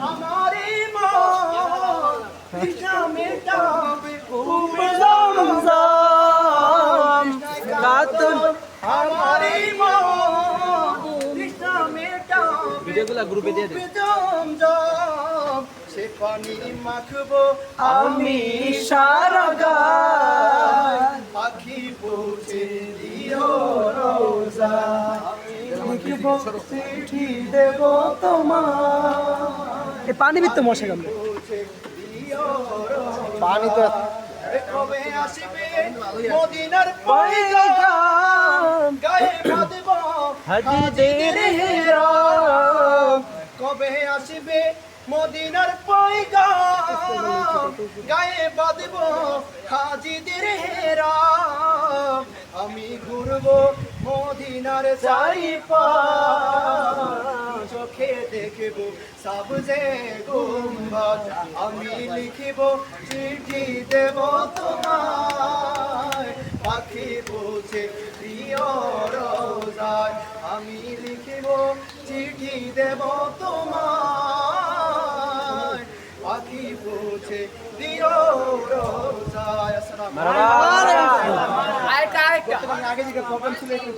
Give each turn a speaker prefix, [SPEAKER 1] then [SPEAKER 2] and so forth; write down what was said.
[SPEAKER 1] আমার ইমান তৃষ্ণা মেটাবে তুমি জমজম কাতন আমার ইমান তৃষ্ণা মেটাবে
[SPEAKER 2] ভিডিওগুলো গ্রুপে দিয়ে দে
[SPEAKER 1] জমজম সে পানি মাখবো আমি সারা গায় পাখি পৌঁছে দিও রোজা লিখব চিঠি দেব তোমার
[SPEAKER 3] এই পানি বিত্ত মশা কামড়ে
[SPEAKER 1] পানি তো কবে আসবে মদিনার পয়গাম গায়ে বাঁধব হাজিদের হেরাম কবে আসবে মদিনার পয়গাম গায়ে বাঁধব হাজিদের হেরাম আমি ঘুরবো মদিনার চারিপাশ চোখে দেখব সবজে গুম্বদ আমি লিখিব চিঠি দেব তোমায় পাখি পৌঁছে প্রিয় রোজায় আমি লিখিব চিঠি দেব তোমায় পাখি পৌঁছে প্রিয় রোজায় আসসালামু আলাইকুম আগে দিকে প্রবলেম ছিল একটু